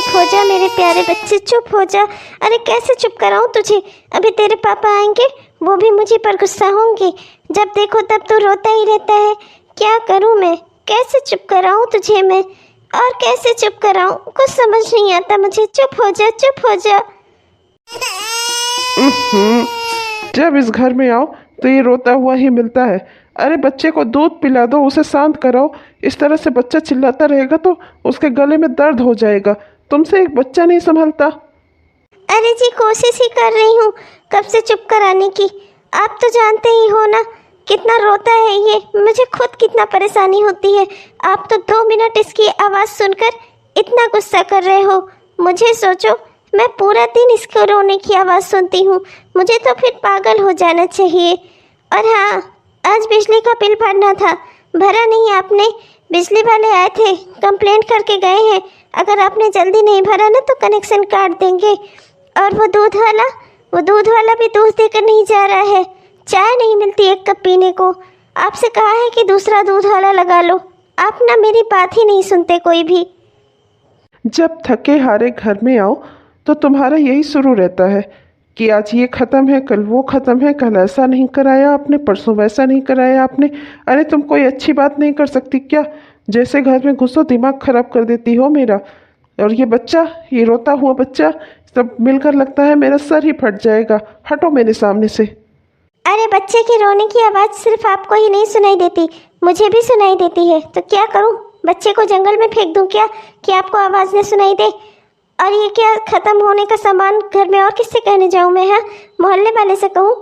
चुप हो जा मेरे प्यारे बच्चे, चुप हो जा। अरे कैसे चुप कराऊं तुझे? अभी तेरे पापा आएंगे, वो भी मुझे पर गुस्सा होंगे। जब देखो तब तो रोता ही रहता है। क्या करूं मैं? कैसे चुप कराऊं तुझे मैं? और कैसे चुप कराऊं? कुछ समझ नहीं आता मुझे। चुप हो जा, चुप हो जा। जब इस घर में आओ तो ये रोता हुआ ही मिलता है। अरे बच्चे को दूध पिला दो, उसे शांत कराओ। इस तरह से बच्चा चिल्लाता रहेगा तो उसके गले में दर्द हो जाएगा। तुमसे एक बच्चा नहीं संभलता। अरे जी, कोशिश ही कर रही हूँ कब से चुप कराने की। आप तो जानते ही हो ना कितना रोता है ये, मुझे खुद कितना परेशानी होती है। आप तो 2 मिनट इसकी आवाज़ सुनकर इतना गुस्सा कर रहे हो। मुझे सोचो, मैं पूरा दिन इसको रोने की आवाज़ सुनती हूँ। मुझे तो फिर पागल हो जाना चाहिए। और हाँ, आज बिजली का बिल भरना था, भरा नहीं आपने। बिजली वाले आए थे, कंप्लेंट करके गए हैं। अगर आपने जल्दी नहीं भरा ना तो कनेक्शन काट देंगे। और वो दूध वाला भी दूध देकर नहीं जा रहा है। चाय नहीं मिलती एक कप पीने को। आपसे कहा है कि दूसरा दूध वाला लगा लो, आप ना मेरी बात ही नहीं सुनते कोई भी। जब थके हारे घर में आओ तो तुम्हारा यही शुरू रहता है कि आज ये ख़त्म है, कल वो ख़त्म है, कल ऐसा नहीं कराया आपने, परसों वैसा नहीं कराया आपने। अरे तुम कोई अच्छी बात नहीं कर सकती क्या? जैसे घर में घुसो दिमाग खराब कर देती हो मेरा। और ये बच्चा, ये रोता हुआ बच्चा, सब मिलकर लगता है मेरा सर ही फट जाएगा। हटो मेरे सामने से। अरे बच्चे के रोने की आवाज़ सिर्फ आपको ही नहीं सुनाई देती, मुझे भी सुनाई देती है। तो क्या करूं? बच्चे को जंगल में फेंक दूं क्या कि आपको आवाज़ न सुनाई दे? और ये क्या ख़त्म होने का सामान घर में और किससे कहने जाऊं मैं? हाँ, मोहल्ले वाले से कहूं?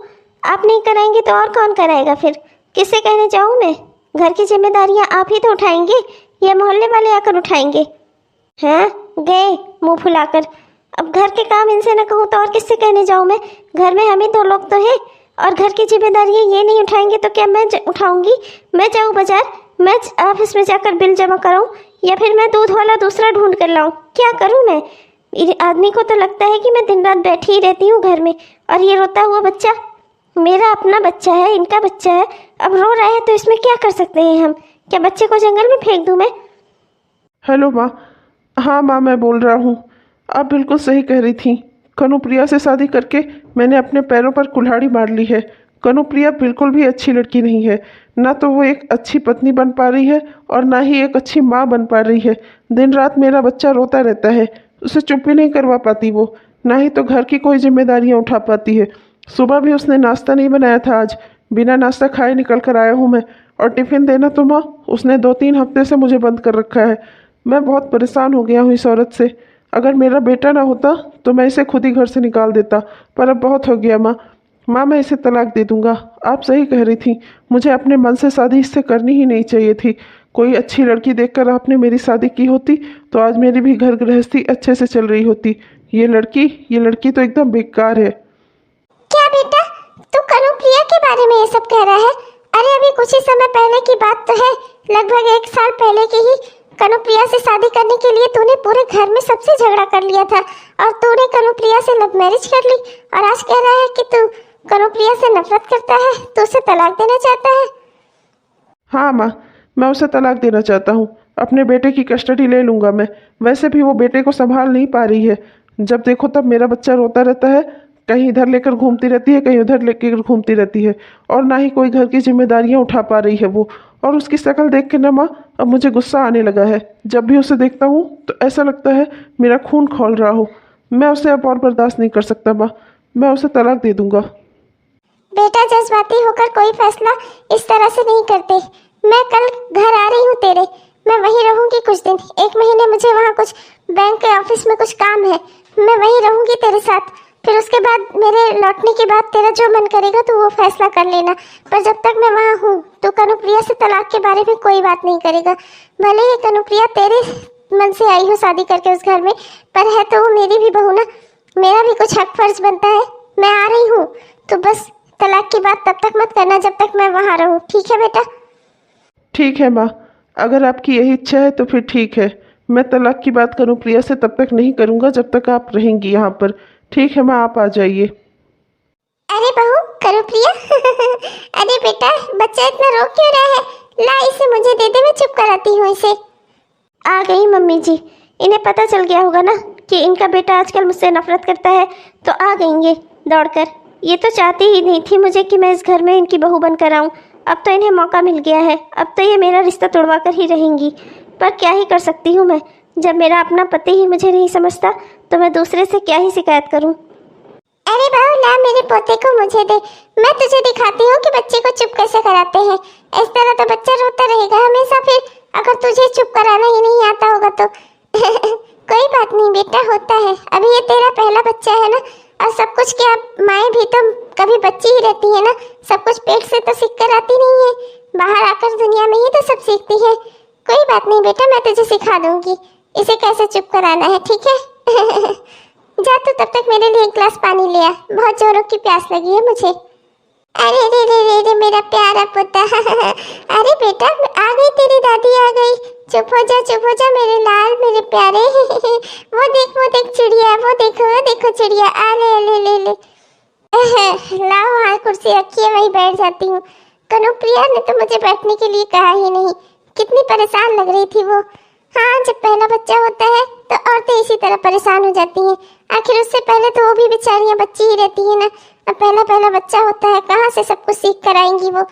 आप नहीं कराएंगे तो और कौन कराएगा फिर? किससे कहने जाऊं मैं? घर की जिम्मेदारियां आप ही तो उठाएंगे या मोहल्ले वाले आकर उठाएंगे? हाँ, गए मुँह फुलाकर। अब घर के काम इनसे न कहूँ तो और किससे कहने जाऊँ मैं? घर में हम ही 2 लोग तो हैं। और घर की जिम्मेदारियाँ ये नहीं उठाएंगे तो क्या मैं उठाऊंगी? मैं जाऊँ बाजार, मैं ऑफिस में जाकर बिल जमा कराऊँ, या फिर मैं दूध वाला दूसरा ढूंढ कर लाऊँ? क्या करूँ मैं? आदमी को तो लगता है कि मैं दिन रात बैठी ही रहती हूँ घर में। और ये रोता हुआ बच्चा मेरा अपना बच्चा है, इनका बच्चा है। अब रो रहा है तो इसमें क्या कर सकते हैं हम? क्या बच्चे को जंगल में फेंक दूँ मैं? हेलो माँ। हाँ माँ, मैं बोल रहा हूँ। आप बिल्कुल सही कह रही थी। कनुप्रिया से शादी करके मैंने अपने पैरों पर कुल्हाड़ी मार ली है। कनुप्रिया बिल्कुल भी अच्छी लड़की नहीं है। ना तो वो एक अच्छी पत्नी बन पा रही है और ना ही एक अच्छी माँ बन पा रही है। दिन रात मेरा बच्चा रोता रहता है, उसे चुप भी नहीं करवा पाती वो। ना ही तो घर की कोई जिम्मेदारियाँ उठा पाती है। सुबह भी उसने नाश्ता नहीं बनाया था आज, बिना नाश्ता खाए निकल कर आया हूँ मैं। और टिफ़िन देना तो माँ उसने 2-3 हफ्ते से मुझे बंद कर रखा है। मैं बहुत परेशान हो गया हूँ इस औरत से। अगर मेरा बेटा ना होता तो मैं इसे खुद ही घर से निकाल देता, पर अब बहुत हो गया माँ। माँ, मैं इसे तलाक दे दूंगा। आप सही कह रही थी, मुझे अपने मन से शादी इससे करनी ही नहीं चाहिए थी। कोई अच्छी लड़की देखकर आपने मेरी शादी की होती तो आज मेरी भी घर गृहस्थी अच्छे से चल रही होती। ये लड़की तो एकदम बेकार है। क्या बेटा, तू कनुप्रिया के बारे में ये सब कह रहा है? अरे अभी कुछ ही समय पहले की बात तो है, लगभग 1 साल पहले की ही। कनुप्रिया से शादी करने के लिए तूने पूरे घर में सबसे झगड़ा कर लिया था और तूने कनुप्रिया से लव मैरिज कर ली। और आज कह रहा है कि तू कनुप्रिया से नफरत करता है, तू उसे तलाक देना चाहता है। हाँ माँ, मैं उसे तलाक देना चाहता हूँ। अपने बेटे की कस्टडी ले लूँगा मैं। वैसे भी वो बेटे को संभाल नहीं पा रही है। जब देखो तब मेरा बच्चा रोता रहता है, कहीं इधर लेकर घूमती रहती है, कहीं उधर लेकर घूमती रहती है। और ना ही कोई घर की जिम्मेदारियाँ उठा पा रही है वो। और उसकी शक्ल देख के ना माँ अब मुझे गुस्सा आने लगा है। जब भी उसे देखता हूँ तो ऐसा लगता है मेरा खून खौल रहा हो। मैं उसे अब और बर्दाश्त नहीं कर सकता माँ, मैं उसे तलाक दे दूँगा। बेटा, जज्बाती होकर कोई फैसला इस तरह से नहीं करते। मैं कल घर आ रही हूँ तेरे, मैं वहीं रहूँगी कुछ दिन, 1 महीने। मुझे वहाँ कुछ बैंक के ऑफिस में कुछ काम है, मैं वहीं रहूँगी तेरे साथ। फिर उसके बाद मेरे लौटने के बाद तेरा जो मन करेगा तो वो फैसला कर लेना। पर जब तक मैं वहाँ हूँ तो कनुप्रिया से तलाक के बारे में कोई बात नहीं करेगा। भले ही कनुप्रिया तेरे मन से आई हो शादी करके उस घर में, पर है तो वो मेरी भी बहू ना। मेरा भी कुछ हक फर्ज बनता है। मैं आ रही हूँ, तो बस तलाक की बात तब तक मत करना जब तक मैं वहाँ रहूँ, ठीक है बेटा? ठीक है माँ, अगर आपकी यही इच्छा है तो फिर ठीक है। मैं तलाक की बात कनुप्रिया से तब तक नहीं करूँगा जब तक आप रहेंगी यहाँ पर। ठीक है माँ, आप आ जाइए। अरे बहू कनुप्रिया अरे बेटा, बच्चा इतना रो क्यों रहा है? ला इसे मुझे दे दे, मैं चुप कराती हूँ इसे। आ गई मम्मी जी। इन्हें पता चल गया होगा ना कि इनका बेटा आजकल मुझसे नफरत करता है, तो आ गई ये दौड़कर। ये तो चाहती ही नहीं थी मुझे कि मैं इस घर में इनकी बहू बनकर आऊँ। अब तो इन्हें मौका मिल गया है, अब तो ये मेरा रिश्ता तोड़वा कर ही रहेंगी। पर क्या ही कर सकती हूँ मैं, जब मेरा अपना पति ही मुझे नहीं समझता तो मैं दूसरे से क्या ही शिकायत करूँ। अरे बहू ला मेरे पोते को मुझे दे, मैं तुझे दिखाती हूँ कि बच्चे को चुप कैसे कराते हैं। इस तरह तो बच्चा रोता रहेगा हमेशा, फिर अगर तुझे चुप कराना ही नहीं आता होगा तो कोई बात नहीं बेटा, होता है। अभी ये तेरा पहला बच्चा है ना, और सब कुछ क्या माएँ भी तो कभी बच्ची ही रहती है ना, सब कुछ पेट से तो सीख कर आती नहीं है, बाहर आकर दुनिया में ही तो सब सीखती है। कोई बात नहीं बेटा, मैं तुझे सिखा दूंगी इसे कैसे चुप कराना है, ठीक है। जा तू तब तक मेरे लिए एक गिलास पानी ले आ, बहुत जोरों की प्यास लगी है मुझे। अरे रे रे रे रे मेरा प्यारा पोता। अरे बेटा आ गई तेरी दादी, आ गई। चुप हो जा मेरे लाल, मेरे प्यारे। वो देख चिड़िया, वो देखो चिड़िया, आ ले। लाओ हाँ कुर्सी रखी है, वहीं बैठ जाती हूँ। कनुप्रिया ने तो मुझे बैठने के लिए कहा ही नहीं, कितनी परेशान लग रही थी वो। हाँ, जब पहला बच्चा होता है तो औरतें इसी तरह परेशान हो जाती हैं। आखिर उससे पहले तो वो भी बेचारियां बच्ची ही रहती है ना। अब पहला बच्चा होता है, कहाँ से सब कुछ सीख कर आएंगी वो।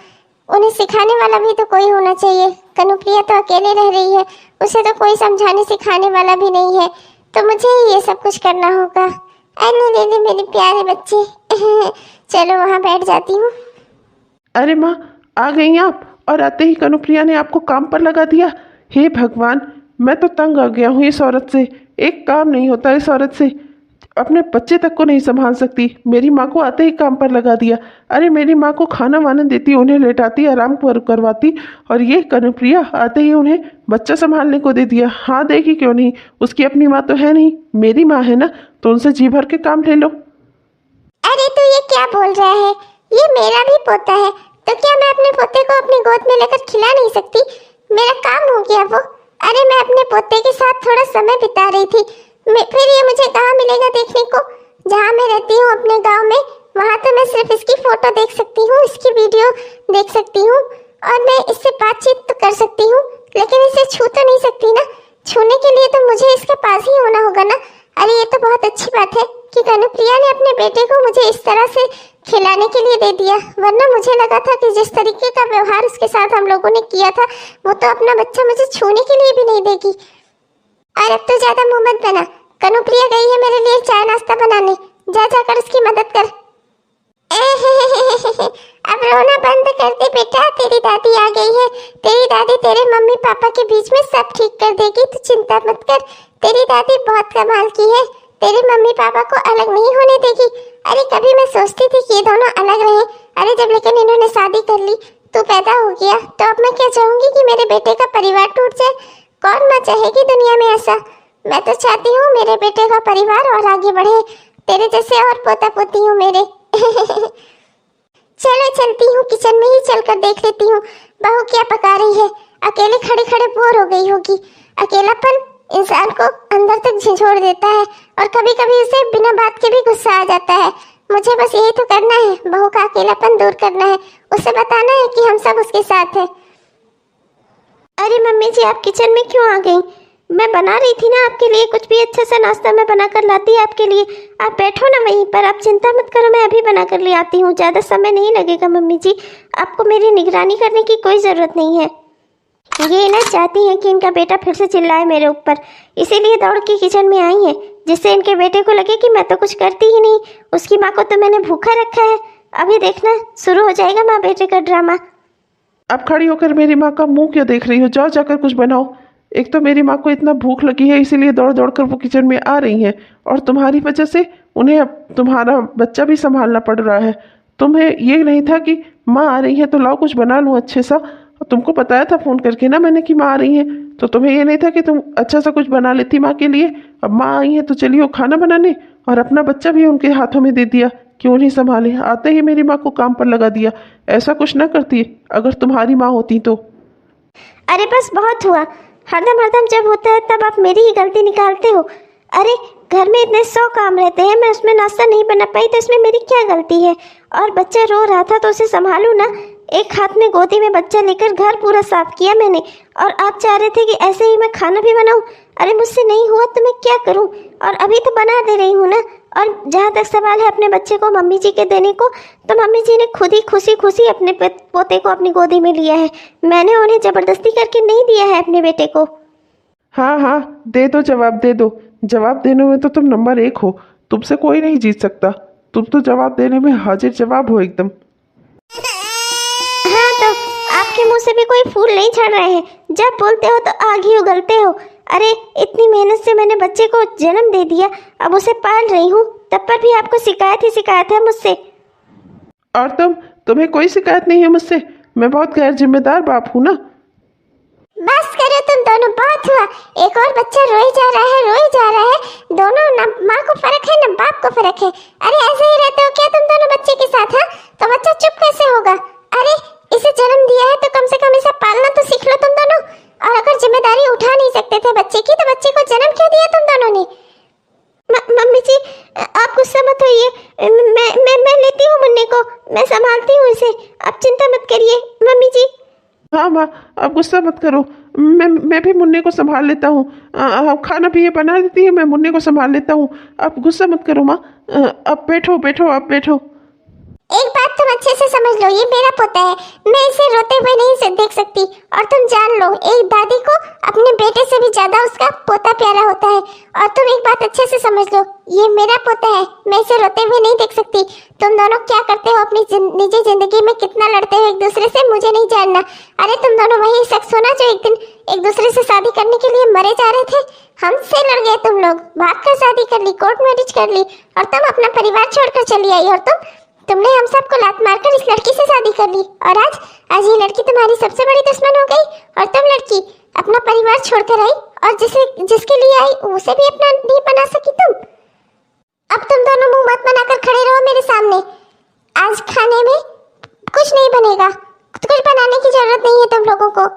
उन्हें सिखाने वाला भी तो कोई होना चाहिए। कनुप्रिया तो अकेले रह रही है, उसे तो कोई समझाने सिखाने वाला भी नहीं है, तो मुझे ही ये सब कुछ करना होगा। अरे ले मेरे प्यारे बच्चे। चलो वहाँ बैठ जाती हूँ। अरे माँ, आ गई आप, और आते ही कनुप्रिया ने आपको काम पर लगा दिया। हे भगवान, मैं तो तंग आ गया हूँ इस औरत से। एक काम नहीं होता इस औरत से, अपने बच्चे तक को नहीं संभाल सकती। मेरी माँ को आते ही काम पर लगा दिया। अरे मेरी माँ को खाना वाना देती, उन्हें लेटाती, आराम करवाती, और ये कनुप्रिया आते ही उन्हें बच्चा संभालने को दे दिया। हाँ देगी क्यों नहीं, उसकी अपनी माँ तो है नहीं, मेरी माँ है ना, तो उनसे जी भर के काम ले लो। अरे तू ये क्या बोल रहा है, ये मेरा भी पोता है, तो क्या मैं अपने पोते को अपनी गोद में लेकर खिला नहीं सकती? मेरा काम हो गया वो। अरे मैं अपने पोते के साथ थोड़ा समय बिता रही थी, फिर ये मुझे कहाँ मिलेगा देखने को? जहाँ मैं रहती हूँ अपने गांव में, वहाँ तो मैं सिर्फ इसकी फोटो देख सकती हूँ, इसकी वीडियो देख सकती हूँ, और मैं इससे बातचीत तो कर सकती हूँ, लेकिन इसे छू तो नहीं सकती ना। छूने के लिए तो मुझे इसके पास ही होना होगा ना। अरे ये तो बहुत अच्छी बात है कि कनुप्रिया ने अपने बेटे को मुझे इस तरह से खिलाने के लिए दे दिया, वरना मुझे लगा था कि जिस तरीके का व्यवहार उसके साथ हम लोगों ने किया था, वो तो अपना बच्चा मुझे छूने के लिए भी नहीं देगी। और अब तो ज्यादा मुंह मत बना, कनुप्रिया गई है मेरे लिए चाय नाश्ता बनाने, जाकर उसकी मदद कर। अब रोना बंद कर दे बेटा, तेरी दादी आ गई है। तेरी दादी तेरे मम्मी पापा के बीच में सब ठीक कर देगी, तू चिंता मत कर। तेरी दादी बहुत कमाल की है, तेरे मम्मी पापा को अलग नहीं होने देगी। अरे कभी मैं सोचती थी कि ये दोनों अलग रहे, अरे जब लेकिन इन्होंने शादी कर ली, तू पैदा हो गया, तो अब मैं क्या चाहूंगी कि मेरे बेटे का परिवार टूट जाए? कौन माँ चाहेगी दुनिया में ऐसा? मैं तो चाहती हूँ मेरे बेटे का परिवार और आगे बढ़े, तेरे जैसे और पोता पोती हूँ मेरे। चलो चलती हूँ, किचन में ही चलकर देख लेती हूँ बहू क्या पका रही है। अकेले खड़े खड़े बोर हो गई होगी। अकेलापन इंसान को अंदर तक झिझोड़ देता है, और कभी कभी उसे बिना बात के भी गुस्सा आ जाता है। मुझे बस यही तो करना है, बहू का अकेलापन दूर करना है, उसे बताना है कि हम सब उसके साथ हैं। अरे मम्मी जी, आप किचन में क्यों आ गई? मैं बना रही थी ना आपके लिए, कुछ भी अच्छा सा नाश्ता मैं बना कर लाती आपके लिए। आप बैठो ना वहीं पर, आप चिंता मत करो, मैं अभी बना कर ले आती हूँ। ज़्यादा समय नहीं लगेगा मम्मी जी, आपको मेरी निगरानी करने की कोई ज़रूरत नहीं है। ये ना चाहती हैं कि इनका बेटा फिर से चिल्लाए मेरे ऊपर, इसीलिए दौड़ के किचन में आई है, जिससे इनके बेटे को लगे कि मैं तो कुछ करती ही नहीं, उसकी माँ को तो मैंने भूखा रखा है। अभी देखना शुरू हो जाएगा माँ बेटे का ड्रामा। अब खड़ी होकर मेरी माँ का मुंह क्यों देख रही हो? जाओ जाकर कुछ बनाओ। एक तो मेरी माँ को इतना भूख लगी है, इसीलिए दौड़ दौड़ कर वो किचन में आ रही हैं, और तुम्हारी वजह से उन्हें अब तुम्हारा बच्चा भी संभालना पड़ रहा है। तुम्हें ये नहीं था कि माँ आ रही है तो लाओ कुछ बना लूँ अच्छे सा, तुमको बताया था फ़ोन करके ना मैंने कि माँ आ रही है, तो तुम्हें ये नहीं था कि तुम अच्छा सा कुछ बना लेती माँ के लिए। अब माँ आई है तो चलिए खाना बनाने, और अपना बच्चा भी उनके हाथों में दे दिया कि उन्हें संभाले। आते ही मेरी माँ को काम पर लगा दिया। ऐसा कुछ ना करती अगर तुम्हारी माँ होती तो। अरे बस बहुत हुआ, हरदम जब होता है तब आप मेरी ही गलती निकालते हो। अरे घर में इतने 100 काम रहते हैं, मैं उसमें नाश्ता नहीं बना पाई तो इसमें मेरी क्या गलती है? और बच्चा रो रहा था तो उसे संभालूं ना। एक हाथ में गोदी में बच्चा लेकर घर पूरा साफ किया मैंने, और आप चाह रहे थे कि ऐसे ही मैं खाना भी बनाऊं? अरे मुझसे नहीं हुआ तो मैं क्या करूं? और अभी तो बना दे रही हूँ ना। और जहाँ तक सवाल है अपने बच्चे को मम्मी जी के देने को, तो मम्मी जी ने खुद ही खुशी खुशी अपने पोते को अपनी गोदी में लिया है। मैंने उन्हें ज़बरदस्ती करके नहीं दिया है अपने बेटे को। हाँ हाँ, दे दो जवाब, दे दो। जवाब देने में तो तुम नंबर 1 हो, तुमसे कोई नहीं जीत सकता। तुम तो जवाब देने में हाजिर जवाब हो एकदम। हाँ, तो आपके मुंह से भी कोई फूल नहीं झड़ रहे हैं। जब बोलते हो तो आग ही उगलते हो। अरे इतनी मेहनत से मैंने बच्चे को जन्म दे दिया, अब उसे पाल रही हूँ, तब पर भी आपको शिकायत ही शिकायत है मुझसे। और तुम्हें कोई शिकायत नहीं है मुझसे? मैं बहुत गैर जिम्मेदार बाप हूँ ना। बस करो तुम दोनों, बहुत हुआ। एक और बच्चा रोई जा रहा है, रोई जा रहा है। दोनों ना माँ को फर्क है ना बाप को फर्क है। अरे ऐसे ही रहते हो क्या तुम दोनों बच्चे के साथ? हाँ, तो बच्चा चुप कैसे होगा? अरे इसे जन्म दिया है तो कम से कम इसे पालना तो सीख लो तुम दोनों। और अगर जिम्मेदारी उठा नहीं सकते थे बच्चे की, तो बच्चे को जन्म क्यों दिया तुम दोनों ने? मम्मी जी, आप गुस्सा मत होइए। मैं लेती हूँ मुन्ने को, मैं संभालती हूँ इसे, आप चिंता मत करिए मम्मी जी। हाँ माँ, अब गुस्सा मत करो। मैं भी मुन्ने को संभाल लेता हूँ। खाना भी ये बना देती है, मैं मुन्ने को संभाल लेता हूँ। अब गुस्सा मत करो माँ। अब बैठो बैठो, अब बैठो। एक बात तुम अच्छे से समझ लो, ये मेरा पोता है, मैं इसे रोते हुए नहीं देख सकती। और तुम जान लो, एक दादी को अपने बेटे से भी ज्यादा उसका पोता प्यारा होता है। और तुम एक बात अच्छे से समझ लो, ये मेरा पोता है, मैं इसे रोते हुए नहीं देख सकती। तुम दोनों क्या करते हो अपनी निजी जिंदगी में, कितना लड़ते हो एक दूसरे से, मुझे नहीं जानना। अरे तुम दोनों वही शख्स हो ना जो एक दिन एक दूसरे से शादी करने के लिए मरे जा रहे थे। हमसे लड़ गए तुम लोग, भाग कर शादी कर ली, कोर्ट मैरिज कर ली, और तुम अपना परिवार छोड़कर चली आई। और तुमने हम सबको लात मारकर इस लड़की से शादी कर ली। और आज ये लड़की तुम्हारी सबसे बड़ी दुश्मन हो गई। और तुम लड़की अपना परिवार छोड़कर आई, और जिसके लिए आई उसे भी अपना नहीं बना सकी तुम। अब तुम दोनों मुंह मत बनाकर खड़े रहो मेरे सामने। आज खाने में कुछ नहीं बनेगा, कुछ बनाने की जरूरत नहीं है तुम लोगों को।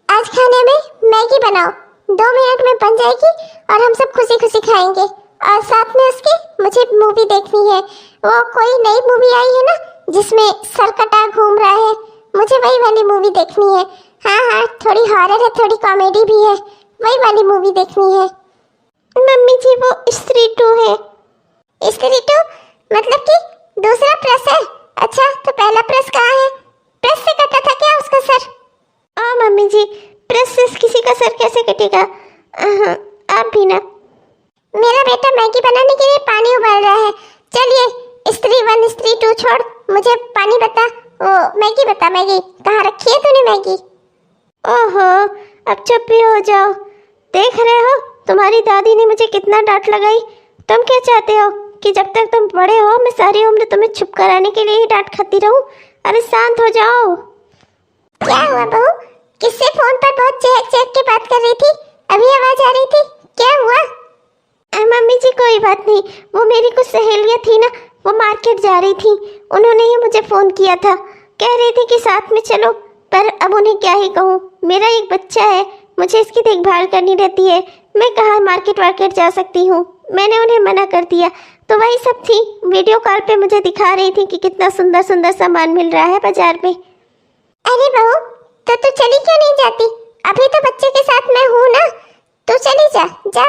आज खाने में मैगी बनाओ, 2 मिनट में बन जाएगी और हम सब खुशी खुशी खाएंगे। और साथ में उसके मुझे मूवी देखनी है। वो कोई नई मूवी आई है ना जिसमें सरकटा घूम रहा है, मुझे वही वाली मूवी देखनी है। हाँ हाँ, थोड़ी हॉरर है, थोड़ी कॉमेडी भी है, वही वाली मूवी देखनी है। मम्मी जी, वो स्त्री 2 है। स्त्री 2 मतलब कि दूसरा प्रेस है? अच्छा, तो पहला प्रेस कहाँ है? प्रेस से कटा था क्या उसका सर? मम्मी जी, प्रेस से किसी का सर कैसे कटेगा? आप भी ना। मेरा बेटा मैगी बनाने के लिए पानी उबाल रहा है। चलिए, स्त्री 1 स्त्री 2 छोड़, मुझे पानी बता, वो मैगी बता। मैगी कहाँ रखी है तूने मैगी? ओहो, अब चुप भी हो जाओ। देख रहे हो तुम्हारी दादी ने मुझे कितना डांट लगाई। तुम क्या चाहते हो कि जब तक तुम बड़े हो मैं सारी उम्र तुम्हें चुप कराने के लिए ही डांट खाती रहूं? अरे शांत हो जाओ। क्या हुआ बहू? किससे फोन पर बहुत चहक चहक के बात कर रही थी? अभी आवाज आ रही थी, क्या हुआ? मम्मी जी कोई बात नहीं, वो मेरी कुछ सहेलियाँ थी ना, वो मार्केट जा रही थी, उन्होंने ही मुझे फ़ोन किया था, कह रही थी कि साथ में चलो। पर अब उन्हें क्या ही कहूँ, मेरा एक बच्चा है, मुझे इसकी देखभाल करनी रहती है, मैं कहाँ मार्केट वार्केट जा सकती हूँ। मैंने उन्हें मना कर दिया, तो वही सब थी, वीडियो कॉल पे मुझे दिखा रही थी कि कितना सुंदर सुंदर सामान मिल रहा है बाजार में। अरे बहू, तो तू चली क्यों नहीं जाती? अभी तो बच्चे के साथ मैं हूँ ना, तू चली जा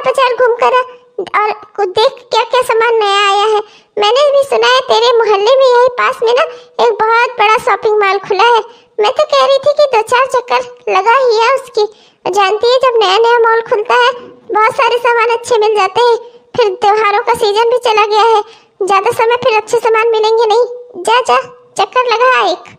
बाजार घूम कर और कुछ देख क्या क्या सामान नया आया है। मैंने भी सुना है तेरे मोहल्ले में यही पास में ना एक बहुत बड़ा शॉपिंग मॉल खुला है। मैं तो कह रही थी कि 2-4 चक्कर लगा ही है उसकी। जानती है जब नया नया मॉल खुलता है बहुत सारे सामान अच्छे मिल जाते हैं। फिर त्योहारों का सीजन भी चला गया है, ज्यादा समय फिर अच्छे सामान मिलेंगे नहीं। जा जा चक्कर लगा एक।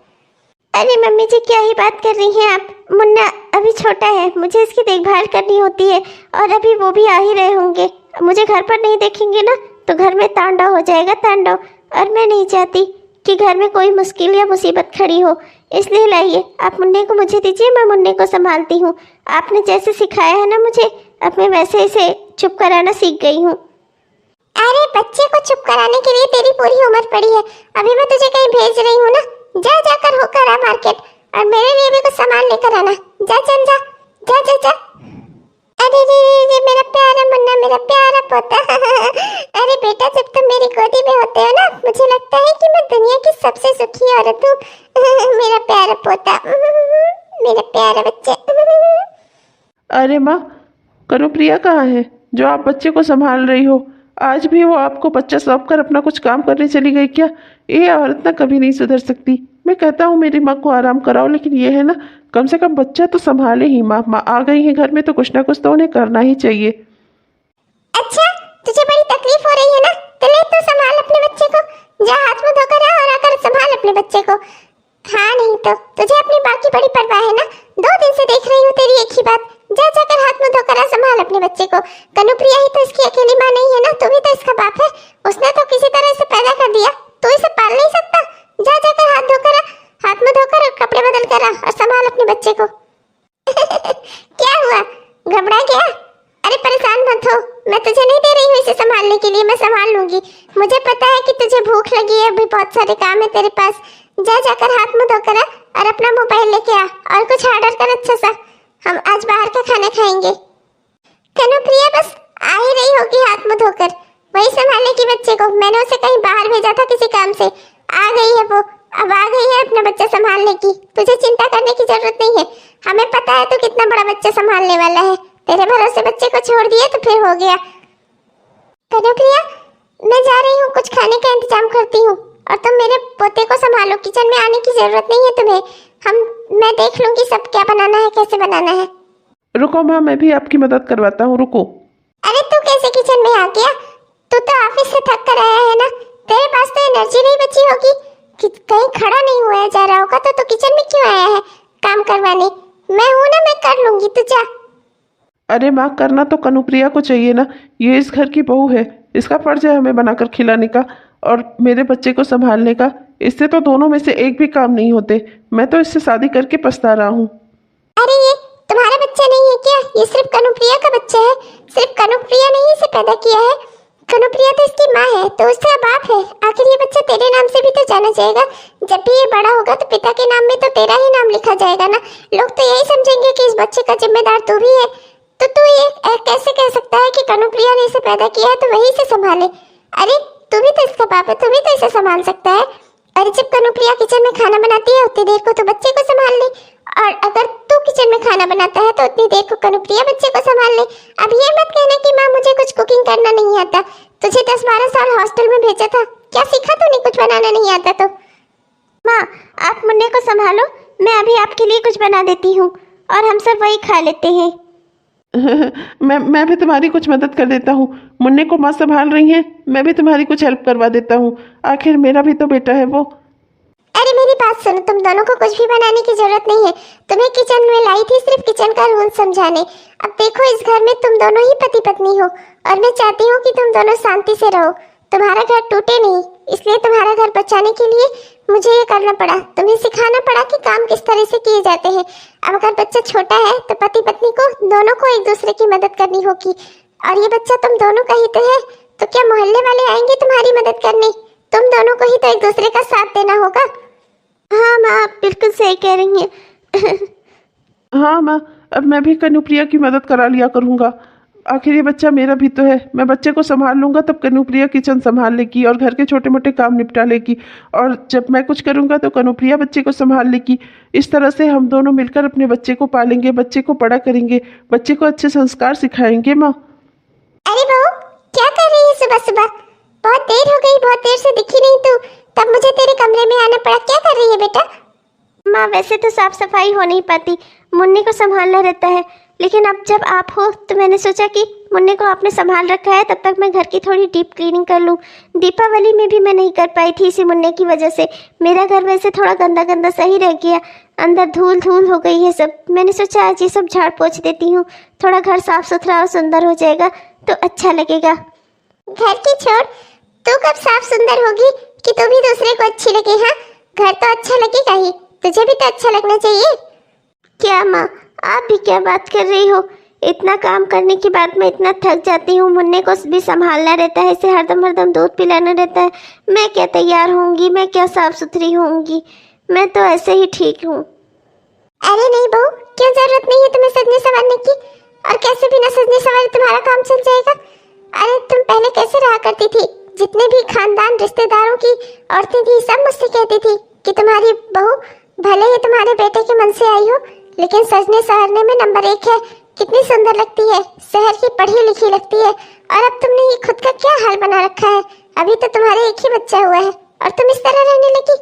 अरे मम्मी जी क्या ही बात कर रही हैं आप, मुन्ना अभी छोटा है, मुझे इसकी देखभाल करनी होती है, और अभी वो भी आ ही रहे होंगे, मुझे घर पर नहीं देखेंगे ना तो घर में तांडव हो जाएगा, तांडव। और मैं नहीं चाहती कि घर में कोई मुश्किल या मुसीबत खड़ी हो, इसलिए लाइए आप मुन्ने को मुझे दीजिए, मैं मुन्ने को संभालती हूँ। आपने जैसे सिखाया है ना मुझे, अब मैं वैसे इसे चुप कराना सीख गई हूँ। अरे बच्चे को चुप कराने के लिए तेरी पूरी उम्र पड़ी है, अभी मैं तुझे कहीं भेज रही हूँ ना, जा जाकर होकर आ मार्केट और मेरे लिए भी कुछ सामान लेकर आना। जा चल जा जा जा जा। अरे रे मेरा प्यारा मुन्ना, मेरा प्यारा पोता। अरे बेटा, जब तुम मेरी गोदी में होते हो ना मुझे लगता है कि मैं दुनिया की सबसे सुखी औरत हूँ। मेरा प्यारा पोता, मेरा प्यारा बच्चा। अरे माँ, कनुप्रिया कहाँ है जो आप बच्चे को संभाल रही हो? आज भी वो आपको बच्चा सौंप कर अपना कुछ काम करने चली गई क्या? ये औरत ना कभी नहीं सुधर सकती। मैं कहता हूँ मेरी माँ को आराम कराओ, लेकिन ये है ना, कम से कम बच्चा तो संभाले ही। माँ माँ आ गई है घर में तो कुछ ना कुछ तो उन्हें करना ही चाहिए। अच्छा, तुझे बड़ी तकलीफ हो रही है ना, तो ले तू संभाल अपने बच्चे को। जा हाथ मुंह धोकर आ और आकर संभाल अपने बच्चे को। हाँ नहीं तो तुझे अपनी बात की बड़ी परवाह है ना। 2 दिन से देख रही हूँ तेरी एक ही बात। जा जाकर हाथ मुंह धोकर आ, संभाल अपने बच्चे को। कनुप्रिया ही तो इसकी अकेली माँ नहीं है ना, तू भी तो इसका बाप है। उसने तो किसी तरह इसे पैदा कर दिया, तू इसे पाल नहीं सकता। जा जाकर हाथ धोकर आ, हाथ मुंह धोकर कपड़े बदल कर आ और संभाल अपने बच्चे को। क्या हुआ, घबरा गया? अरे परेशान मत हो, मैं तुझे नहीं दे रही हूँ इसे संभालने के लिए, मैं संभाल लूंगी। मुझे पता है कि तुझे भूख लगी है, अभी बहुत सारे काम है तेरे पास। जा जाकर हाथ मुंह धोकर आ और अपना मोबाइल लेके आ और कुछ ऑर्डर कर अच्छा सा। हम आज बाहर का खाना खाएंगे। कनुप्रिया बस आ ही रही होगी हाथ मुंह धोकर, वही संभालेगी बच्चे को। मैंने उसे कहीं बाहर भेजा था किसी काम से, आ गई है वो, अब आ गई है अपना बच्चा संभालने की। तुझे चिंता करने की जरूरत नहीं है, हमें पता है तू कितना बड़ा बच्चा संभालने वाला है। तेरे भरोसे बच्चे को छोड़ दिए तो फिर हो गया। कनुप्रिया, मैं जा रही हूँ, कुछ खाने का इंतजाम करती हूँ और तुम मेरे पोते को संभालो। किचन में आने की जरूरत नहीं है तुम्हें। मैं देख लूंगी सब क्या बनाना है, कैसे बनाना है। रुको माँ, मैं भी आपकी मदद करवाता हूँ, रुको। अरे तू कैसे किचन में आ गया? तू तो ऑफिस से थक कर आया है ना, तेरे पास तो एनर्जी नहीं बची होगी कि कहीं खड़ा नहीं हुआ जा रहा होगा, तो किचन में क्यों आया है काम करवाने? मैं हूं ना, मैं कर लूंगी, तू जा। अरे माँ, करना तो कनुप्रिया को चाहिए ना, ये इस घर की बहू है, इसका फर्ज है हमें बनाकर खिलाने का और मेरे बच्चे को संभालने का। इससे तो दोनों में से एक भी काम नहीं होते। मैं तो इससे शादी करके पछता रहा हूँ। अरे ये तुम्हारा बच्चा नहीं है क्या? ये सिर्फ कनुप्रिया का बच्चा है। सिर्फ कनुप्रिया ने ही इसे पैदा किया है। कनुप्रिया तो इसकी माँ है, तो उसका बाप है। आखिर ये बच्चा तेरे नाम से भी तो जाना जाएगा। जब भी ये बड़ा होगा तो पिता के नाम में तो तेरा ही नाम लिखा जाएगा ना। लोग तो यही समझेंगे कि इस बच्चे का जिम्मेदार तू भी है। तो तू ये कैसे कह सकता है कि कनुप्रिया ने इसे पैदा किया है तो वही से संभाले? अरे तू भी तो इसका बाप है, तू भी तो इसे संभाल सकता है। अरे जब कनुप्रिया किचन में खाना बनाती है उतनी देर को तो बच्चे को संभाल ले, और अगर तू किचन में खाना बनाता है तो उतनी देर को कनुप्रिया बच्चे को संभाल ले। अब ये मत कहना कि माँ मुझे कुछ कुकिंग करना नहीं आता। तुझे 10-12 साल हॉस्टल में भेजा था, क्या सीखा तूने कुछ बनाना नहीं आता तो? माँ, आप मुन्ने को संभालो, मैं अभी आपके लिए कुछ बना देती हूँ और हम सब वही खा लेते हैं। मैं भी तुम्हारी कुछ मदद कर देता हूँ। मुन्ने को माँ संभाल रही हैं, मैं भी तुम्हारी कुछ हेल्प करवा देता हूँ, आखिर मेरा भी तो बेटा है वो। अरे मेरी बात सुनो, तुम दोनों को कुछ भी बनाने की जरूरत नहीं है। तुम्हें किचन में लाई थी सिर्फ किचन का रूल समझाने। अब देखो इस घर में तुम दोनों ही पति पत्नी हो और मैं चाहती हूँ कि तुम दोनों शांति से रहो, तुम्हारा घर टूटे नहीं। इसलिए तुम्हारा घर बचाने के लिए मुझे ये करना पड़ा, तुम्हें सिखाना पड़ा कि काम किस तरह से किए जाते हैं। अब अगर बच्चा छोटा है तो पति पत्नी को दोनों को एक दूसरे की मदद करनी होगी, और ये बच्चा तुम दोनों का ही तो है। तो क्या मोहल्ले वाले आएंगे तुम्हारी मदद करने? तुम दोनों को ही तो एक दूसरे का साथ देना होगा। हाँ माँ, आप बिल्कुल सही कह रही हैं। हाँ माँ, अब मैं भी कनुप्रिया की मदद करा लिया करूँगा। आखिर ये बच्चा मेरा भी तो है। मैं बच्चे को संभाल लूँगा तब कनुप्रिया किचन संभाल लेगी और घर के छोटे मोटे काम निपटा लेगी, और जब मैं कुछ करूँगा तो कनुप्रिया बच्चे को संभाल लेगी। इस तरह से हम दोनों मिलकर अपने बच्चे को पालेंगे, बच्चे को बड़ा करेंगे, बच्चे को अच्छे संस्कार सिखाएंगे। माँ, अरे बहू, क्या कर रही है सुबह सुबह? बहुत देर हो गई, बहुत देर से दिखी नहीं तू, तब मुझे तेरे कमरे में आना पड़ा। क्या कर रही है बेटा? माँ, वैसे तो साफ सफाई हो नहीं पाती, मुन्ने को संभालना रहता है, लेकिन अब जब आप हो तो मैंने सोचा कि मुन्ने को आपने संभाल रखा है, तब तक मैं घर की थोड़ी डीप क्लीनिंग कर लूँ। दीपावली में भी मैं नहीं कर पाई थी इसी मुन्ने की वजह से। मेरा घर वैसे थोड़ा गंदा गंदा सही रह गया, अंदर धूल धूल हो गई है सब। मैंने सोचा आज ये सब झाड़ पोंछ देती हूँ, थोड़ा घर साफ सुथरा और सुंदर हो जाएगा तो अच्छा लगेगा। घर की छोड़, तू कब साफ सुंदर होगी कि तू भी दूसरे को अच्छी लगे? हाँ, घर तो अच्छा लगेगा ही, तुझे भी तो अच्छा लगना चाहिए। क्या माँ, आप भी क्या बात कर रही हो? इतना काम करने के बाद मैं इतना थक जाती हूँ, मुन्ने को भी संभालना रहता है, इसे हरदम दूध पिलाना रहता है। मैं क्या तैयार होंगी, मैं क्या साफ सुथरी होंगी, मैं तो ऐसे ही ठीक हूँ। अरे नहीं बहू, क्यों जरूरत नहीं है तुम्हें सजने संवरने की? और कैसे बिना सजने संवरे तुम्हारा काम चल जाएगा? अरे तुम पहले कैसे रहा करती थी? जितने भी खानदान रिश्तेदारों की औरतें थी सब मुझसे कहती थी कि तुम्हारी बहू भले ही तुम्हारे बेटे के मन से आई हो, लेकिन सजने संवरने में नंबर 1 है। कितनी सुंदर लगती है, शहर की पढ़ी लिखी लगती है। और अब तुमने ये खुद का क्या हाल बना रखा है। अभी तो तुम्हारे एक ही बच्चा हुआ है और तुम इस तरह रहने लगी।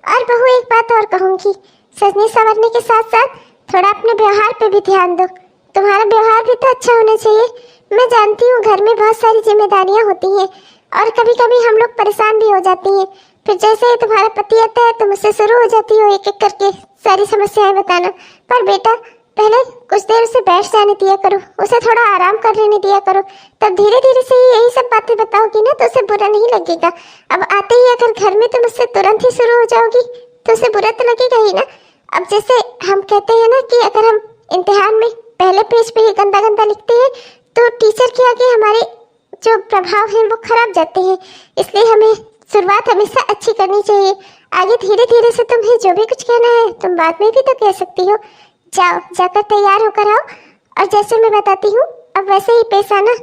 और बहू, एक बात और कहूंगी, सजने संवरने के साथ साथ थोड़ा अपने व्यवहार पे भी ध्यान दो। तुम्हारा व्यवहार भी तो अच्छा होना चाहिए। मैं जानती हूँ घर में बहुत सारी जिम्मेदारियां होती हैं और कभी कभी हम लोग परेशान भी हो जाती हैं। फिर जैसे ही तुम्हारा पति आता है तुम उससे शुरू हो जाती हो एक एक करके सारी समस्याएं बताना। पर बेटा, पहले कुछ देर उसे बैठ जाने दिया करो, उसे थोड़ा आराम कर लेने दिया करो। तब धीरे धीरे से ही यही सब बातें बताओगी ना तो उसे बुरा नहीं लगेगा। अब आते ही अगर घर में तुम उससे तुरंत ही शुरू हो जाओगी तो उसे बुरा तो लगेगा ही ना। अब जैसे हम कहते हैं ना कि अगर हम इम्तिहान में पहले पेज पे ही गंदा गंदा लिखते हैं तो टीचर के आगे हमारे जो प्रभाव हैं वो खराब जाते हैं। इसलिए हमें शुरुआत हमेशा अच्छी करनी चाहिए। आगे धीरे धीरे से तुम्हें जो भी कुछ कहना है तुम बाद में भी तो कह सकती हो। जाओ, जाकर तैयार होकर आओ और जैसे मैं बताती हूँ अब वैसे ही पेश आना।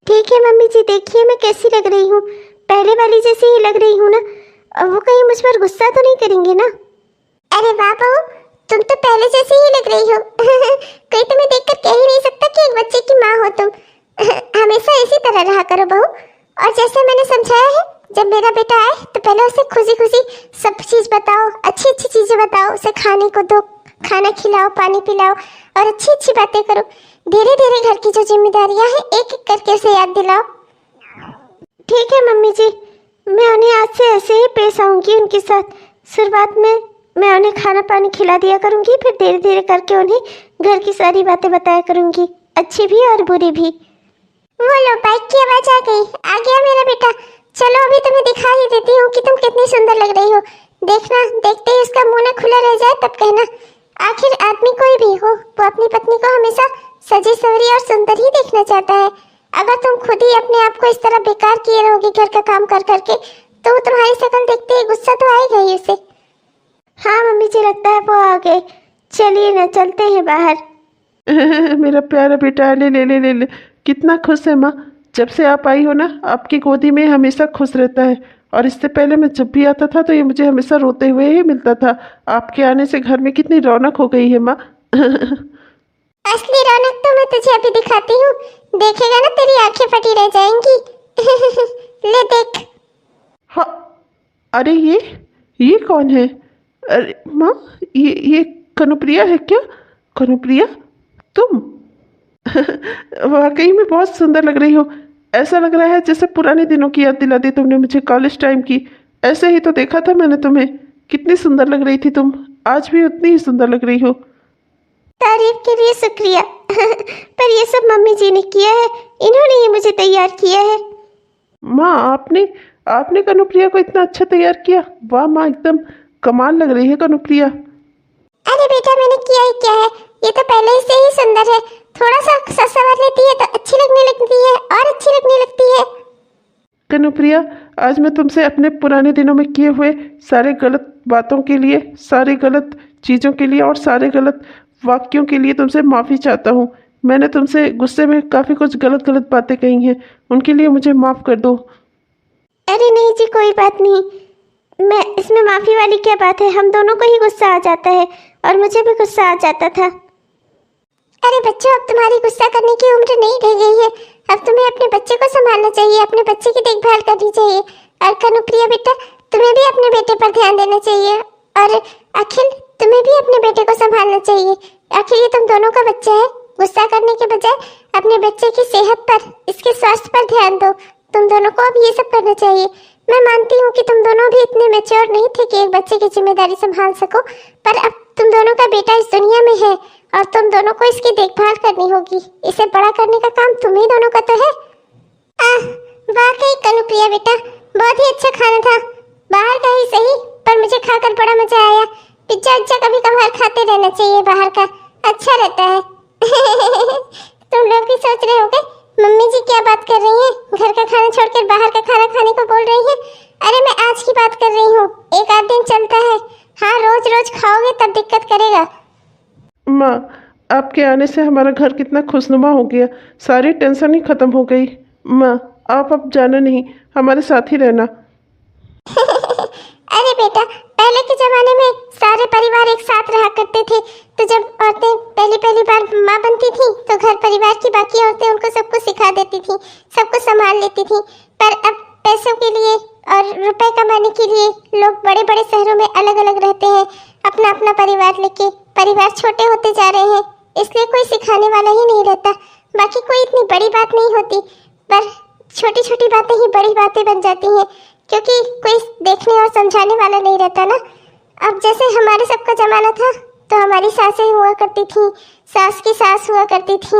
ठीक है मम्मी जी, देखिए मैं कैसी लग रही हूँ, पहले वाली जैसी ही लग रही हूँ ना। अब वो कहीं मुझ पर गुस्सा तो नहीं करेंगे ना? अरे वाह बहू, तुम तो पहले जैसी ही लग रही हो। कोई तुम्हें देखकर कह ही नहीं सकता कि एक बच्चे की माँ हो तुम। हमेशा इसी तरह रहा करो बहू। और जैसे मैंने समझाया है, जब मेरा बेटा आए तो पहले उसे खुशी खुशी सब चीज बताओ, अच्छी अच्छी चीजें बताओ, उसे खाने को दो, खाना खिलाओ, पानी पिलाओ और अच्छी अच्छी बातें करो। धीरे धीरे घर की जो जिम्मेदारियां हैं एक एक करके उसे याद दिलाओ। ठीक है मम्मी जी, मैं उन्हें आज से ऐसे ही पेश आऊंगी उनके साथ। शुरुआत में मैं उन्हें खाना पानी खिला दिया करूंगी, फिर धीरे धीरे करके उन्हें घर की सारी बातें बताया करूंगी, अच्छी भी और बुरी भी। वो लो, बाइक की आवाज आ गई। आ गया मेरा बेटा। चलो अभी तुम्हें दिखा ही देती हूँ कि तुम कितनी सुंदर लग रही हो। देखना, देखते ही उसका मुंह न खुला रह जाए तब कहना। आखिर आदमी कोई भी हो वो अपनी पत्नी को हमेशा सजी सवरी और सुंदर ही देखना चाहता है। अगर तुम खुद ही अपने आप को इस तरह बेकार किए रहोगी घर का काम कर करके तो वो तुम्हारी शक्ल देखते ही गुस्सा तो आएगा ही उसे। हाँ मम्मी जी, लगता है वो आ गए। चलिए ना, चलते हैं बाहर। मेरा प्यारा बेटा, ले ले ले ले ले, कितना खुश है माँ। जब से आप आई हो ना, आपकी गोदी में हमेशा खुश रहता है। और इससे पहले मैं जब भी आता था तो ये मुझे हमेशा रोते हुए ही मिलता था। आपके आने से घर में कितनी रौनक हो गई है माँ। असली रौनक तो मैं तुझे अभी दिखाती हूँ, देखेगा ना तेरी आंखें फटी रह जाएंगी। ले देख। हाँ, अरे ये कौन है? अरे माँ, ये कनुप्रिया है क्या? कनुप्रिया, तुम? वाकई में बहुत सुंदर लग रही हो। ऐसा लग रहा है जैसे पुराने दिनों की याद दिला दी तुमने मुझे, कॉलेज टाइम की। ऐसे ही तो देखा था मैंने तुम्हें, कितनी सुंदर लग रही थी तुम। आज भी उतनी ही सुंदर लग रही हो। तारीफ के लिए शुक्रिया। पर ये सब मम्मी जी ने किया है, इन्होंने ही मुझे तैयार किया है। माँ, आपने कनुप्रिया को इतना अच्छा तैयार किया? वाह माँ, एकदम कमाल लग रही है कनुप्रिया। अरे बेटा, मैंने किया ही क्या है, ये तो पहले से ही सुंदर है। थोड़ा सा सवर लेती है तो अच्छी लगने लगती है और अच्छी लगने लगती है। कनुप्रिया, आज मैं तुमसे अपने पुराने दिनों में किए हुए सारे गलत बातों के लिए, सारे गलत चीज़ों के लिए और सारे गलत वाक्यों के लिए तुमसे माफ़ी चाहता हूँ। मैंने तुमसे गुस्से में काफ़ी कुछ गलत बातें कही हैं, उनके लिए मुझे माफ़ कर दो। अरे नहीं जी, कोई बात नहीं। मैं इसमें माफ़ी वाली क्या बात है, हम दोनों को ही गुस्सा आ जाता है और मुझे भी गुस्सा आ जाता था। अरे बच्चों, अब तुम्हारी गुस्सा करने की उम्र नहीं रह गई है। अब तुम्हें अपने बच्चे को संभालना चाहिए, अपने बच्चे की देखभाल करनी चाहिए। और कनुप्रिया बेटा, तुम्हें भी अपने बेटे पर ध्यान देना चाहिए। और अखिल, तुम्हें भी अपने बेटे को संभालना चाहिए। आखिर ये तुम दोनों का बच्चा है। गुस्सा करने के बजाय अपने बच्चे की सेहत पर, इसके स्वास्थ्य पर ध्यान दो। तुम दोनों को अब ये सब करना चाहिए। मैं मानती हूँ कि तुम दोनों भी इतने मैच्योर नहीं थे कि एक बच्चे की जिम्मेदारी संभाल सको, पर अब तुम दोनों का बेटा इस दुनिया में है और तुम दोनों को इसकी देखभाल करनी होगी। इसे बड़ा करने का काम तुम्ही दोनों का तो है। वाकई कनुप्रिया बेटा, बहुत ही अच्छा खाना था। बाहर का ही सही, पर मुझे खाकर बड़ा मजा आया। पिज्जा उज्जा कभी कभार खाते रहना चाहिए, बाहर का अच्छा रहता है। तुम लोग भी सोच रहे होगे मम्मी जी क्या बात कर रही हैं, घर का खाना छोड़कर बाहर का खाना खाने को बोल रही हैं। अरे मैं आज की बात कर रही हूँ, एक आध दिन चलता है। हाँ, रोज रोज खाओगे तब दिक्कत करेगा। माँ, आपके आने से हमारा घर कितना खुशनुमा हो गया, सारी टेंशन ही खत्म हो गई। माँ, आप अब जाना नहीं, हमारे साथ ही रहना। अरे बेटा, पहले के जमाने में सारे परिवार एक साथ रहा करते थे, तो जब औरतें पहली बार माँ बनती थी तो घर परिवार की बाकी औरतें उनको सब कुछ सिखा देती थी, सबको संभाल लेती थी। पर अब पैसों के लिए और रुपए कमाने के लिए लोग बड़े बड़े शहरों में अलग अलग रहते हैं, अपना अपना परिवार लेके। परिवार छोटे होते जा रहे हैं, इसलिए कोई सिखाने वाला ही नहीं रहता। बाकी कोई इतनी बड़ी बात नहीं होती, पर छोटी छोटी बातें ही बड़ी बातें बन जाती हैं, क्योंकि कोई देखने और समझाने वाला नहीं रहता ना। अब जैसे हमारे सबका जमाना था तो हमारी सासें हुआ करती थी, सास की सास हुआ करती थी,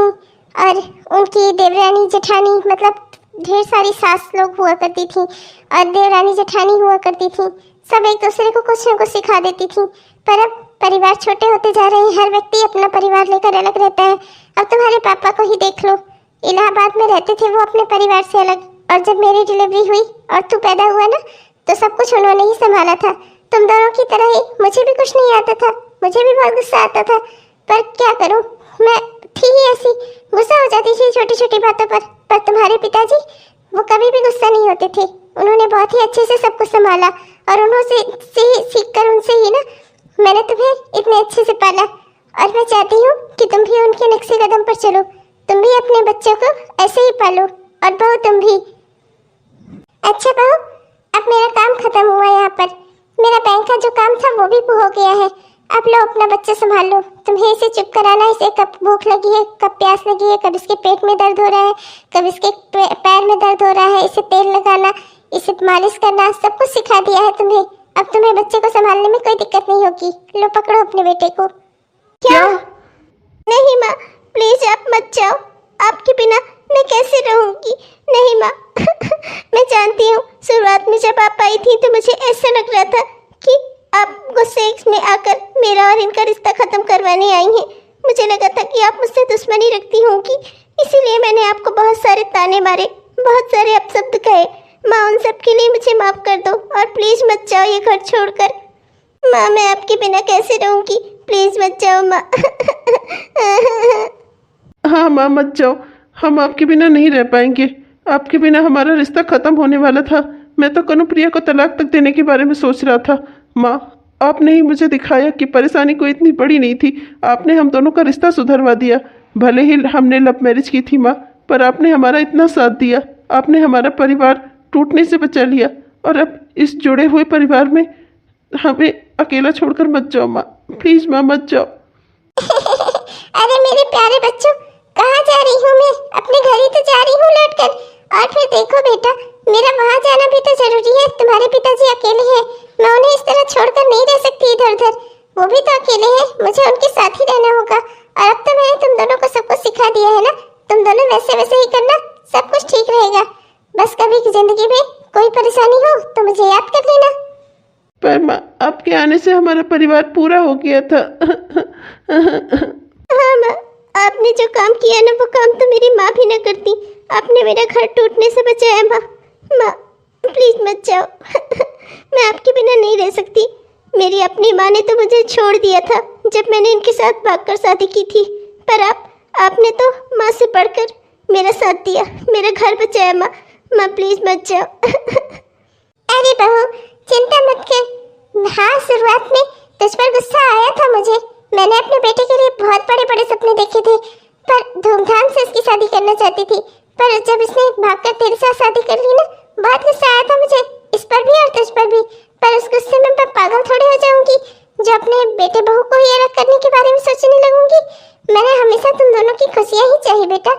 और उनकी देवरानी जेठानी, मतलब ढेर सारी सास लोग हुआ करती थी और देवरानी जेठानी हुआ करती थी। सब एक दूसरे को कुछ न कुछ सिखा देती थी। पर अब परिवार छोटे होते जा रहे हैं, हर व्यक्ति अपना परिवार लेकर अलग रहता है। अब तुम्हारे पापा को ही देख लो, इलाहाबाद में रहते थे वो अपने परिवार से अलग, और जब मेरी डिलीवरी हुई और तू पैदा हुआ ना, तो सब कुछ उन्होंने ही संभाला था। तुम दोनों की तरह ही मुझे भी कुछ नहीं आता था, मुझे भी बहुत गुस्सा आता था, पर क्या करूं, मैं थी ही ऐसी, गुस्सा हो जाती थी छोटी छोटी बातों पर तुम्हारे पिताजी वो कभी भी गुस्सा नहीं होते थे। उन्होंने बहुत ही अच्छे से सब कुछ संभाला, और उन्होंने सीख कर उनसे ही ना मैंने तुम्हें इतने अच्छे से पाला। और मैं चाहती हूँ कि तुम भी उनके नक्शे कदम पर चलो, तुम भी अपने बच्चों को ऐसे ही पालो, और बहू तुम भी। अच्छा बहू, अब मेरा काम खत्म हुआ यहाँ पर, मेरा बैंक का जो काम था वो भी हो गया है। अब लो अपना बच्चा संभाल लो, तुम्हें इसे चुप कराना, इसे कब भूख लगी है, कब प्यास लगी है, कब इसके पेट में दर्द हो रहा है, कब इसके पैर में दर्द हो रहा है, इसे तेल लगाना, इसे मालिश करना, सब कुछ सिखा दिया है तुम्हें। अब तुम्हें बच्चे को संभालने में कोई दिक्कत नहीं होगी। लो पकड़ो अपने बेटे को। क्या? नहीं माँ, प्लीज आप मत जाओ, आपके बिना मैं कैसे रहूंगी। नहीं माँ मैं जानती हूँ, शुरुआत में जब आप आई थी तो मुझे ऐसा लग रहा था कि आप गुस्से में आकर मेरा और इनका रिश्ता खत्म करवाने आई हैं। मुझे लगा था कि आप मुझसे दुश्मनी रखती होंगी, इसीलिए मैंने आपको बहुत सारे ताने मारे, बहुत सारे अपशब्द कहे। माँ, उन सब के लिए मुझे माफ कर दो, और प्लीज मत जाओ ये घर छोड़कर। माँ, मैं आपके बिना कैसे रहूंगी, प्लीज मत जाओ माँ हाँ माँ, मत जाओ, हम आपके बिना नहीं रह पाएंगे। आपके बिना हमारा रिश्ता खत्म होने वाला था। मैं तो कनुप्रिया को तलाक तक देने के बारे में सोच रहा था। माँ, आपने ही मुझे दिखाया कि परेशानी कोई इतनी बड़ी नहीं थी। आपने हम दोनों का रिश्ता सुधरवा दिया। भले ही हमने लव मैरिज की थी माँ, पर आपने हमारा इतना साथ दिया, आपने हमारा परिवार टूटने से बचा लिया, और अब इस जुड़े हुए परिवार में हमें अकेला छोड़कर मत जाओ माँ, प्लीज माँ मत जाओ। अरे मेरे प्यारे बच्चों, कहाँ जा रही हूँ मैं? अपने घर ही तो जा रही हूँ लौटकर। और फिर देखो बेटा, मेरा वहाँ जाना भी तो जरूरी है। तुम्हारे पिताजी अकेले हैं, मैं उन्हें इस तरह छोड़कर नहीं रह सकती इधर उधर। वो भी तो अकेले हैं, मुझे उनके साथ ही रहना होगा। और अब तो मैंने तुम दोनों को सब कुछ सिखा दिया है ना, तुम दोनों वैसे वैसे ही करना, सब कुछ ठीक रहेगा। बस कभी की जिंदगी में कोई परेशानी हो तो मुझे याद कर लेना। पर माँ, आपके आने से हमारा परिवार पूरा हो गया था। हाँ माँ, आपने जो काम किया ना, वो काम तो मेरी माँ भी न करती। आपने मेरा घर टूटने से बचाया माँ। माँ प्लीज मत जाओ मैं आपके बिना नहीं रह सकती। मेरी अपनी माँ ने तो मुझे छोड़ दिया था जब मैंने इनके साथ भागकर शादी की थी, पर आपने तो माँ से बढ़कर मेरा साथ दिया, मेरा घर बचाया माँ। माँ प्लीज मत जाओ अरे बहू, चिंता मत कर। हाँ, शुरुआत में तुझ पर गुस्सा आया था मुझे। मैंने अपने बेटे के लिए बहुत बड़े बड़े सपने देखे थे, पर धूमधाम से इसकी शादी करना चाहती थी। पर जब इसने भागकर तेरे साथ शादी कर ली ना, बहुत गुस्सा आया था मुझे, इस पर भी और तुझ पर भी। पर उस गुस्से में मैं पागल थोड़ी हो जाऊंगी जो अपने बेटे बहू को ही अलग करने के बारे में सोचने लगूंगी। मैंने हमेशा तुम दोनों की खुशियाँ ही चाहिए बेटा,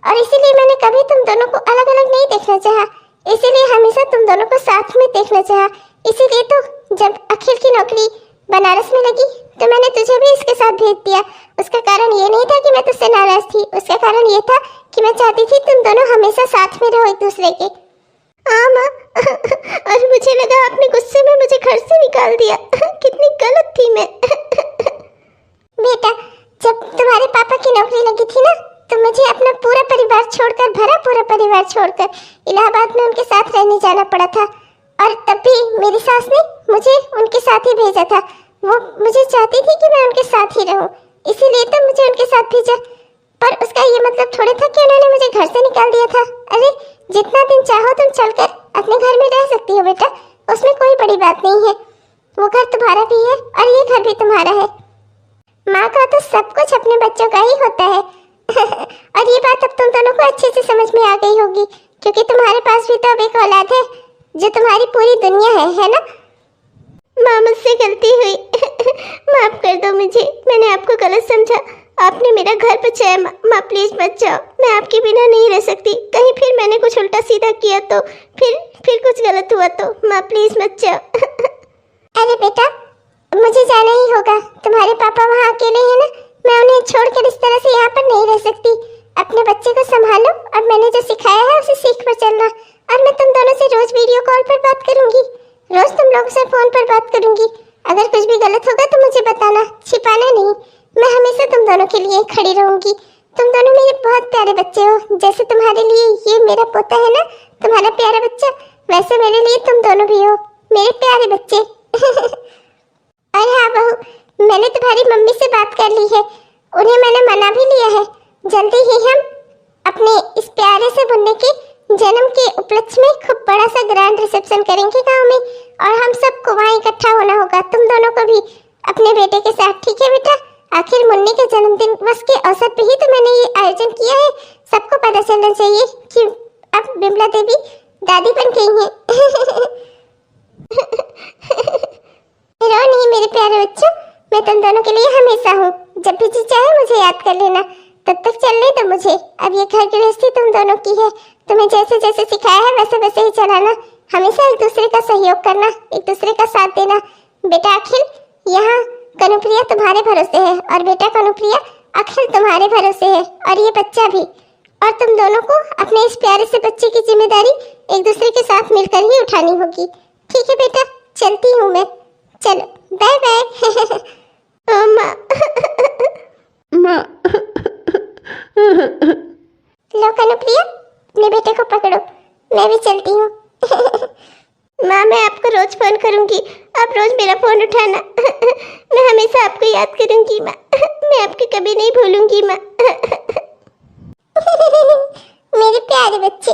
और इसीलिए मैंने कभी तुम दोनों को अलग अलग नहीं देखना चाहा। इसीलिए हमेशा तुम दोनों को साथ में देखना चाहा। इसीलिए तो जब अखिल की नौकरी बनारस में लगी तो मैंने तुझे भी इसके साथ भेज दिया। उसका कारण ये नहीं था कि मैं तुझसे नाराज थी, उसका कारण ये था कि मैं चाहती थी तुम दोनों हमेशा साथ में रहो एक दूसरे के। हाँ माँ और मुझे लगा आपने गुस्से में मुझे घर से निकाल दिया। कितनी गलत थी मैं बेटा, जब तुम्हारे पापा की नौकरी लगी थी ना, तो मुझे अपना पूरा परिवार छोड़कर, भरा पूरा परिवार छोड़कर इलाहाबाद में उनके साथ रहने जाना पड़ा था। और तब भी मेरी सास ने मुझे उनके साथ ही भेजा था। वो मुझे चाहती थी कि मैं उनके साथ ही रहूं, इसीलिए तो मुझे उनके साथ भेजा। पर उसका ये मतलब थोड़े था कि उन्होंने मुझे घर से निकाल दिया था। अरे जितना दिन चाहो तुम चलकर अपने घर में रह सकती हो बेटा, उसमें कोई बड़ी बात नहीं है। वो घर तुम्हारा भी है और ये घर भी तुम्हारा है। माँ का तो सब कुछ अपने बच्चों का ही होता है। और ये बात अब तुम दोनों को अच्छे से समझ में आ गई होगी, क्योंकि तुम्हारे पास भी तो अब एक औलाद है जो तुम्हारी पूरी दुनिया है ना? माँ मुझसे गलती हुई। माफ कर दो मुझे, मैंने आपको गलत समझा। आपने मेरा घर बचाया माँ प्लीज मत जाओ, मैं आपके बिना नहीं रह सकती। कहीं फिर मैंने कुछ उल्टा सीधा किया तो, फिर कुछ गलत हुआ तो माँ प्लीज मत जाओ। अरे बेटा, मुझे जाना ही होगा, तुम्हारे पापा वहाँ अकेले हैं ना, मैं उन्हें छोड़कर इस तरह से यहाँ पर नहीं रह सकती। अपने बच्चे को संभालो और मैंने जो सिखाया है उसे सीख पर चलना। और मैं तुम दोनों से रोज वीडियो कॉल पर बात करूंगी, रोज तुम लोगों से फोन पर बात करूंगी। अगर कुछ भी गलत होगा तो मुझे बताना, छिपाना नहीं। मैं हमेशा तुम दोनों के लिए खड़ी रहूंगी। तुम दोनों मेरे बहुत प्यारे बच्चे हो। जैसे तुम्हारे लिए ये मेरा पोता है ना, तुम्हारा प्यारा बच्चा, वैसे मेरे लिए तुम दोनों भी हो मेरे प्यारे बच्चे। और हाँ बहू, मैंने तुम्हारी मम्मी से बात कर ली है, उन्हें मैंने मना भी लिया है। जल्दी ही हम अपने इस प्यारे से बुन्ने के जन्म के उपलक्ष्य में खूब बड़ा सा ग्रैंड रिसेप्शन करेंगे गांव में, और हम सबको वहाँ इकट्ठा होना होगा, तुम दोनों को भी अपने बेटे के साथ। ठीक है बेटा? आखिर मुन्नी के जन्मदिन बस के अवसर पे ही तो मैंने ये आयोजन किया है। सबको पता चलना चाहिए कि अब बिमला देवी दादी बन गई हैं। रो नहीं मेरे प्यारे बच्चों, मैं तुम दोनों के लिए हमेशा हूँ। जब भी जी चाहे मुझे याद कर लेना। तब तक चलने दो मुझे, अब ये घर गृहस्थी तुम दोनों की है। तुम्हें जैसे जैसे सिखाया है वैसे वैसे ही चलाना। हमेशा एक दूसरे का सहयोग करना, एक दूसरे का साथ देना। बेटा अखिल यहाँ कनुप्रिया तुम्हारे भरोसे है, और बेटा कनुप्रिया अखिल तुम्हारे भरोसे है, और ये बच्चा भी। और तुम दोनों को अपने इस प्यारे से बच्चे की जिम्मेदारी एक दूसरे के साथ मिलकर ही उठानी होगी। ठीक है बेटा? चलती हूँ मैं, चलो बाय बाय। माँ। माँ। लो कनुप्रिया, अपने बेटे को पकड़ो, मैं भी चलती हूँ। माँ मैं आपको रोज फोन करूंगी, आप रोज मेरा फोन उठाना। मैं हमेशा आपको याद करूंगी माँ, मैं आपको कभी नहीं भूलूंगी माँ। मेरे प्यारे बच्चे।